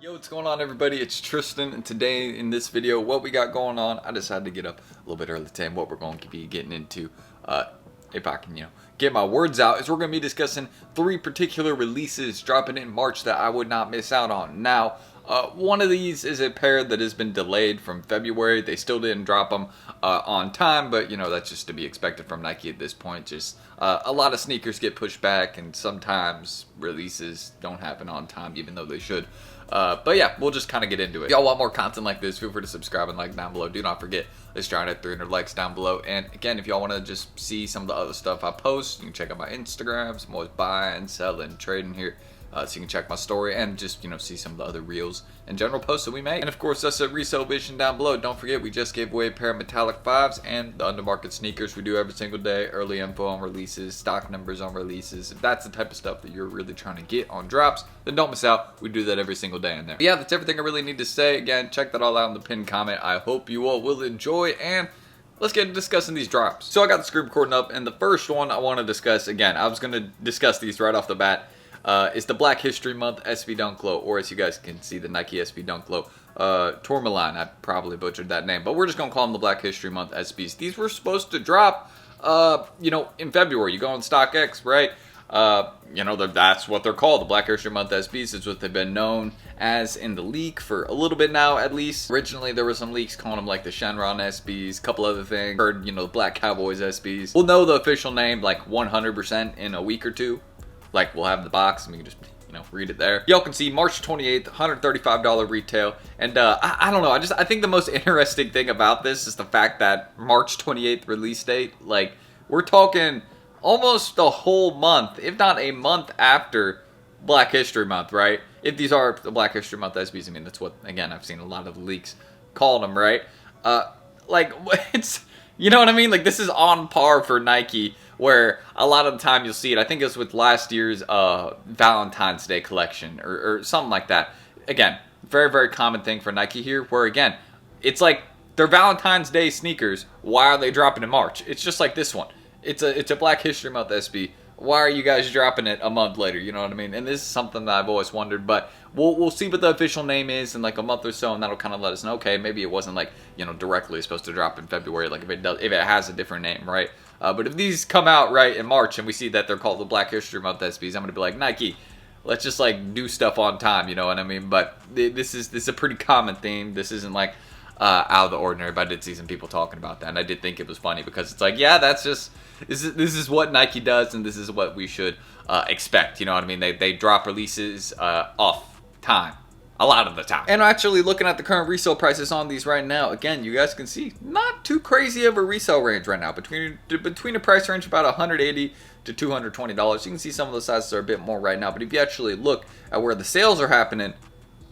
Yo, what's going on, everybody? It's Tristan, and today in this video, what we got going on, I decided to get up a little bit early today, and what we're going to be getting into, if I can, get my words out, is we're going to be discussing 3 particular releases dropping in March that I would not miss out on. Now, one of these is a pair that has been delayed from February. They still didn't drop them on time, but that's just to be expected from Nike at this point. Just a lot of sneakers get pushed back, and sometimes releases don't happen on time, even though they should. But yeah, we'll just kind of get into it. If y'all want more content like this, feel free to subscribe and like down below. Do not forget, let's try to hit 300 likes down below. And again, if y'all want to just see some of the other stuff I post, you can check out my Instagrams. I'm always buying, selling, trading here. So you can check my story and just, see some of the other reels and general posts that we make. And of course, that's a resale vision down below. Don't forget, we just gave away a pair of metallic 5s and the undermarket sneakers we do every single day. Early info on releases, stock numbers on releases. If that's the type of stuff that you're really trying to get on drops, then don't miss out. We do that every single day in there. But yeah, that's everything I really need to say. Again, check that all out in the pinned comment. I hope you all will enjoy, and let's get into discussing these drops. So I got the screen recording up, and the first one I want to discuss, again, I was going to discuss these right off the bat. It's the Black History Month SB Dunk Low, or as you guys can see, the Nike SB Dunk Low Tourmaline. I probably butchered that name, but we're just gonna call them the Black History Month SBs. These were supposed to drop, in February. You go on StockX, right? That's what they're called, the Black History Month SBs. It's what they've been known as in the leak for a little bit now, at least. Originally, there were some leaks calling them like the Shenron SBs, a couple other things. Heard, the Black Cowboys SBs. We'll know the official name like 100% in a week or two. Like, we'll have the box and we can just, read it there. Y'all can see March 28th, $135 retail. And I don't know, I think the most interesting thing about this is the fact that March 28th release date, like, we're talking almost a whole month, if not a month after Black History Month, right? If these are the Black History Month SBs, I mean, that's what, again, I've seen a lot of leaks calling them, right? It's, you know what I mean? Like, this is on par for Nike, where a lot of the time you'll see it. I think it was with last year's Valentine's Day collection or something like that. Again, very, very common thing for Nike here, where again, it's like they're Valentine's Day sneakers. Why are they dropping in March? It's just like this one. It's a Black History Month SB. Why are you guys dropping it a month later? You know what I mean? And this is something that I've always wondered, but we'll see what the official name is in like a month or so, and that'll kind of let us know, okay, maybe it wasn't like, directly supposed to drop in February, like if it has a different name, right? But if these come out right in March and we see that they're called the Black History Month SBs, I'm gonna be like, Nike, let's just like do stuff on time, you know what I mean? But this is a pretty common theme. This isn't like out of the ordinary, but I did see some people talking about that, and I did think it was funny because it's like, yeah, that's just this is what Nike does, and this is what we should expect. You know what I mean? They drop releases off time a lot of the time. And actually looking at the current resale prices on these right now, again, you guys can see not too crazy of a resale range right now. Between a price range of about $180 to $220. You can see some of the sizes are a bit more right now, but if you actually look at where the sales are happening,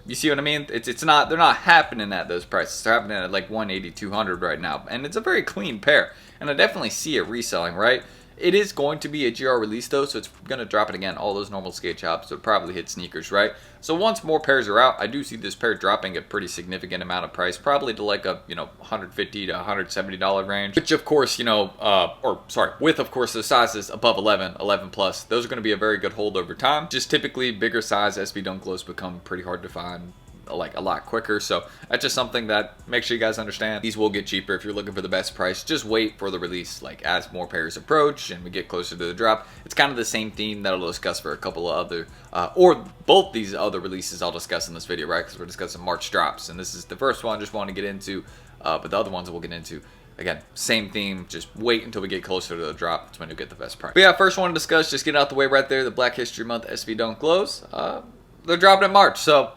you see what I mean? They're not happening at those prices. They're happening at like $180, $200 right now. And it's a very clean pair. And I definitely see it reselling, right? It is going to be a GR release though, so it's going to drop it again. All those normal skate shops would probably hit sneakers, right? So once more pairs are out, I do see this pair dropping a pretty significant amount of price, probably to like a, $150 to $170 range. Which of course, with of course the sizes above 11 plus, those are going to be a very good hold over time. Just typically bigger size SB Dunk Lows become pretty hard to find, like a lot quicker, so that's just something that make sure you guys understand. These will get cheaper if you're looking for the best price. Just wait for the release, like as more pairs approach and we get closer to the drop. It's kind of the same theme that I'll discuss for a couple of other or both these other releases I'll discuss in this video, right? Because we're discussing March drops, and this is the first one I just want to get into, but the other ones we'll get into. Again, same theme, just wait until we get closer to the drop. That's when you'll get the best price. But yeah, first one to discuss, just get out the way right there, the Black History Month SB Dunk Lows. They're dropping in March, so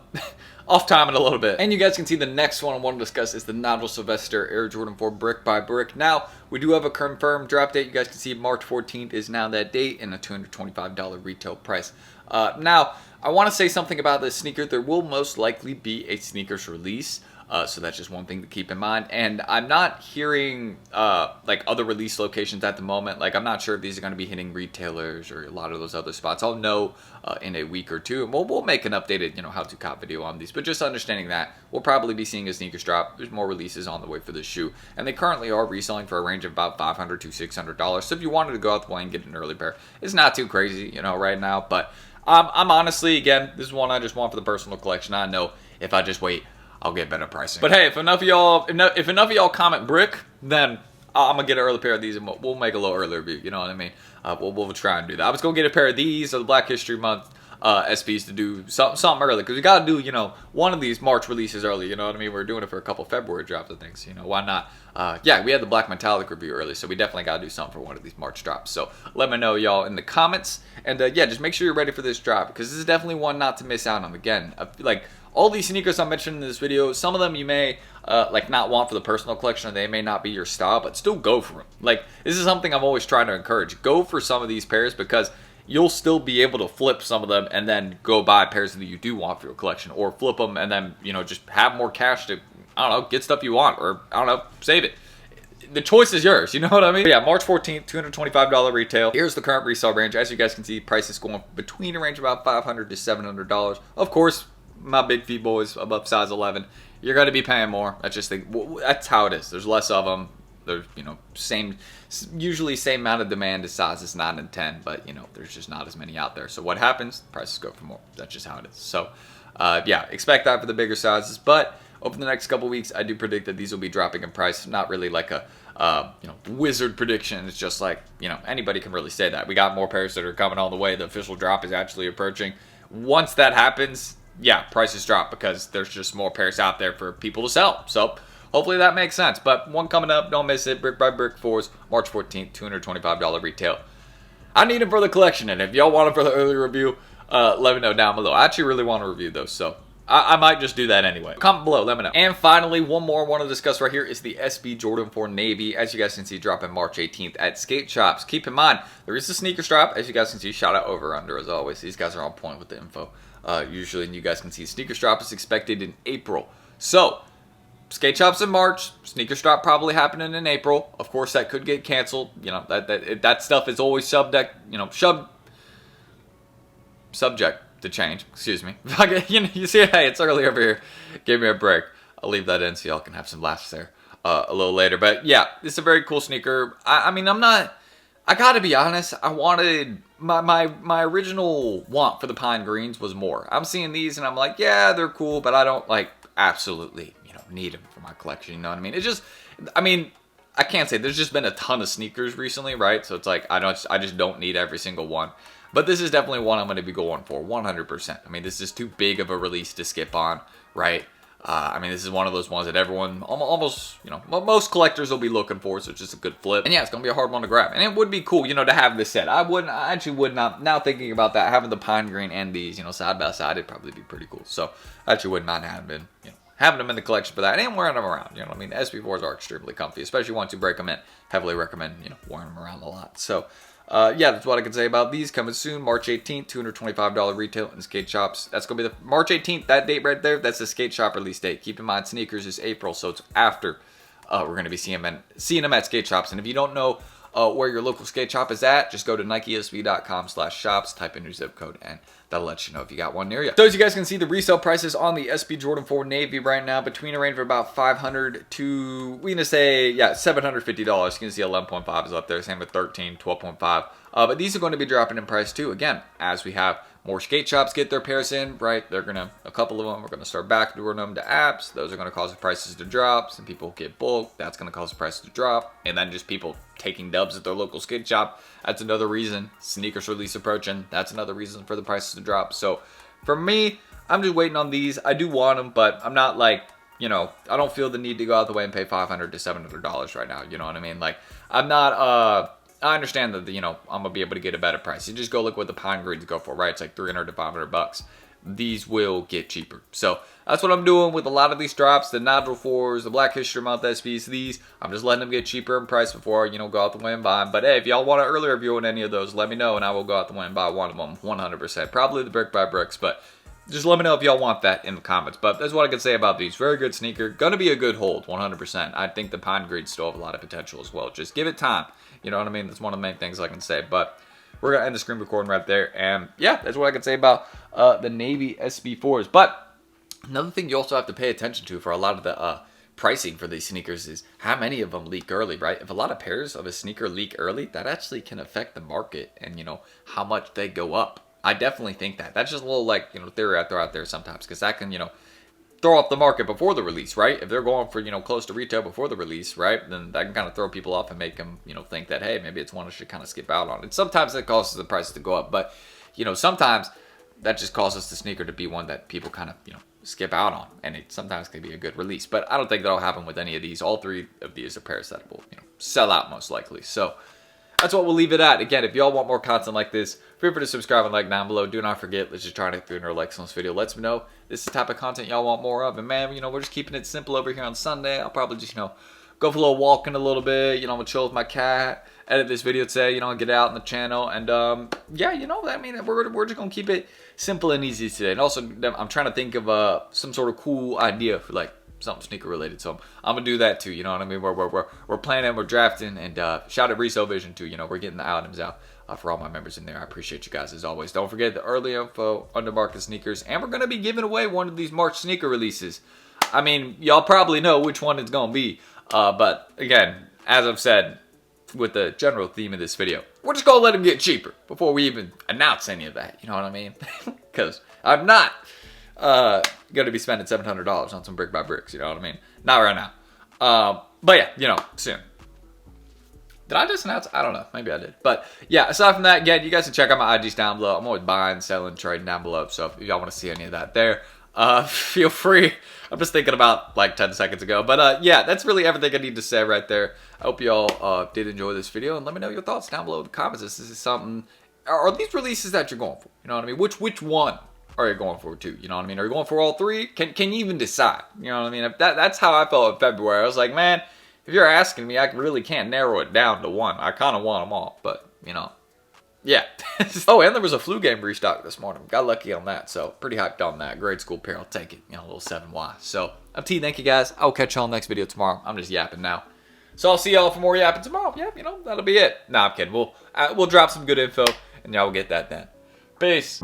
off time in a little bit. And you guys can see the next one I want to discuss is the Nigel Sylvester Air Jordan 4 Brick by Brick. Now, we do have a confirmed drop date. You guys can see March 14th is now that date, and a $225 retail price. Now, I want to say something about this sneaker. There will most likely be a sneakers release. So that's just one thing to keep in mind. And I'm not hearing like other release locations at the moment. Like, I'm not sure if these are going to be hitting retailers or a lot of those other spots. I'll know in a week or two, and we'll make an updated how to cop video on these. But just understanding that we'll probably be seeing a sneakers drop. There's more releases on the way for this shoe, and they currently are reselling for a range of about $500 to $600. So if you wanted to go out the way and get an early pair, it's not too crazy, right now. But I'm honestly, again, this is one I just want for the personal collection. I know if I just wait, I'll get better pricing. But hey, if enough of y'all comment brick, then I'm gonna get an early pair of these, and we'll make a little early review. You know what I mean? We'll try and do that. I was gonna get a pair of these, or the Black History Month SPs, to do something early, because we gotta do, you know, one of these March releases early. You know what I mean? We're doing it for a couple February drops of things. You know, why not? Yeah, we had the Black Metallic review early, so we definitely gotta do something for one of these March drops. So let me know, y'all, in the comments, and yeah, just make sure you're ready for this drop, because this is definitely one not to miss out on. Again, like all these sneakers I mentioned in this video, some of them you may like not want for the personal collection, or they may not be your style, but still go for them. Like, this is something I'm always trying to encourage. Go for some of these pairs, because you'll still be able to flip some of them and then go buy pairs that you do want for your collection, or flip them and then, you know, just have more cash to, I don't know, get stuff you want, or I don't know, save it. The choice is yours, you know what I mean? But yeah, March 14th, $225 retail. Here's the current resale range. As you guys can see, prices going between a range of about $500 to $700. Of course, my big feet boys above size 11, you're going to be paying more. That's how it is. There's less of them. There's, you know, usually same amount of demand as sizes 9 and 10, but, you know, there's just not as many out there. So what happens? Prices go for more. That's just how it is. So yeah, expect that for the bigger sizes. But over the next couple weeks, I do predict that these will be dropping in price. Not really like a you know, wizard prediction. It's just like, you know, anybody can really say that. We got more pairs that are coming all the way. The official drop is actually approaching. Once that happens, yeah, prices drop, because there's just more pairs out there for people to sell. So hopefully that makes sense. But one coming up, don't miss it. Brick by Brick 4s, March 14th, $225 retail. I need them for the collection, and if y'all want them for the early review, let me know down below. I actually really want to review those, so I might just do that anyway. Comment below, let me know. And finally, one more I want to discuss right here is the SB Jordan 4 Navy. As you guys can see, dropping March 18th at skate shops. Keep in mind, there is a sneaker strap. As you guys can see, shout out over under as always. These guys are on point with the info. Usually, and you guys can see, sneaker strap is expected in April. So, skate shops in March, sneaker strap probably happening in April. Of course, that could get canceled. You know, that stuff is always subject to change. Excuse me. You see, hey, it's early over here. Give me a break. I'll leave that in so y'all can have some laughs there a little later. But yeah, it's a very cool sneaker. I mean, I gotta be honest. I wanted my original want for the pine greens was more. I'm seeing these and I'm like, yeah, they're cool, but I don't like absolutely, you know, need them for my collection. You know what I mean? It's just, I mean, I can't say there's just been a ton of sneakers recently, right? So it's like I just don't need every single one. But this is definitely one I'm going to be going for 100%. I mean, this is too big of a release to skip on, right? I mean, this is one of those ones that everyone, almost, you know, most collectors will be looking for, so it's just a good flip. And yeah, it's going to be a hard one to grab. And it would be cool, you know, to have this set. I actually would not, now thinking about that, having the pine green and these, you know, side by side, it'd probably be pretty cool. So I actually wouldn't mind having them in the collection for that, and wearing them around. You know what I mean? The SB4s are extremely comfy, especially once you break them in. Heavily recommend, you know, wearing them around a lot. So yeah, that's what I can say about these. Coming soon, March 18th, $225 retail in skate shops. That's going to be the March 18th, that date right there. That's the skate shop release date. Keep in mind, sneakers is April, so it's after we're going to be seeing them at skate shops. And if you don't know where your local skate shop is at, just go to NikeSB.com/shops, type in your zip code, and that'll let you know if you got one near you. So as you guys can see, the resale prices on the SB Jordan 4 Navy right now between a range of about $500 to, we're gonna say, yeah, $750. You can see 11.5 is up there, same with 13, 12.5. But these are going to be dropping in price too. Again, as we have more skate shops get their pairs in, right? They're gonna, a couple of them are gonna start backdooring them to apps. Those are gonna cause the prices to drop. Some people get bulk. That's gonna cause the prices to drop. And then just people taking dubs at their local skate shop. That's another reason. Sneakers release approaching. That's another reason for the prices to drop. So for me, I'm just waiting on these. I do want them, but I'm not like, you know, I don't feel the need to go out the way and pay $500 to $700 right now. You know what I mean? Like, I'm not, I understand that, you know, I'm going to be able to get a better price. You just go look what the pine greens go for, right? It's like $300 to $500. These will get cheaper. So that's what I'm doing with a lot of these drops. The Nigel 4s, the Black History Month SBs, these. I'm just letting them get cheaper in price before, you know, go out the way and buy them. But hey, if y'all want an early review on any of those, let me know and I will go out the way and buy one of them 100%. Probably the Brick by Bricks, but just let me know if y'all want that in the comments. But that's what I can say about these. Very good sneaker. Gonna be a good hold, 100%. I think the pine greens still have a lot of potential as well. Just give it time. You know what I mean? That's one of the main things I can say. But we're going to end the screen recording right there. And yeah, that's what I can say about the Navy SB4s. But another thing you also have to pay attention to for a lot of the pricing for these sneakers is how many of them leak early, right? If a lot of pairs of a sneaker leak early, that actually can affect the market and, you know, how much they go up. I definitely think that. That's just a little, like, theory I throw out there sometimes, because that can, throw off the market before the release, right? If they're going for, close to retail before the release, right? Then that can kind of throw people off and make them, think that, hey, maybe it's one I should kind of skip out on. And sometimes it causes the prices to go up, but, sometimes that just causes the sneaker to be one that people kind of, skip out on. And it sometimes can be a good release. But I don't think that'll happen with any of these. All three of these are pairs that will, sell out most likely. So that's what we'll leave it at. Again, if y'all want more content like this, feel free to subscribe and like down below. Do not forget, let's just try to hit 300 likes on this video. Let me know this is the type of content y'all want more of. And man, we're just keeping it simple over here on Sunday. I'll probably just, go for a little walk in a little bit. I'm gonna chill with my cat, edit this video today, get out on the channel. And yeah, we're just gonna keep it simple and easy today. And also, I'm trying to think of some sort of cool idea for like something sneaker related, so I'm gonna do that too. You know what I mean? We're planning, we're drafting, and shout out Resell Vision too. We're getting the items out for all my members in there. I appreciate you guys as always. Don't forget the early info, under market sneakers, and we're gonna be giving away one of these March sneaker releases. I mean, y'all probably know which one it's gonna be, but again, as I've said, with the general theme of this video, we're just gonna let them get cheaper before we even announce any of that. You know what I mean? Because I'm not going to be spending $700 on some brick by bricks. You know what I mean? Not right now. But yeah, soon. Did I just announce? I don't know. Maybe I did. But yeah, aside from that, again, you guys can check out my IGs down below. I'm always buying, selling, trading down below. So if y'all want to see any of that there, feel free. I'm just thinking about like 10 seconds ago. But yeah, that's really everything I need to say right there. I hope y'all did enjoy this video. And let me know your thoughts down below in the comments. This is something... Are these releases that you're going for? You know what I mean? Which one are you going for too? You know what I mean? Are you going for all three? Can you even decide? You know what I mean? If that's how I felt in February. I was like, man, if you're asking me, I really can't narrow it down to one. I kind of want them all, but yeah. Oh, and there was a flu game restock this morning. Got lucky on that, so pretty hyped on that. Grade school pair, I'll take it. A little 7Y. So I'm T. Thank you guys. I'll catch y'all next video tomorrow. I'm just yapping now. So I'll see y'all for more yapping tomorrow. Yeah, that'll be it. Nah, I'm kidding. We'll drop some good info, and y'all will get that then. Peace.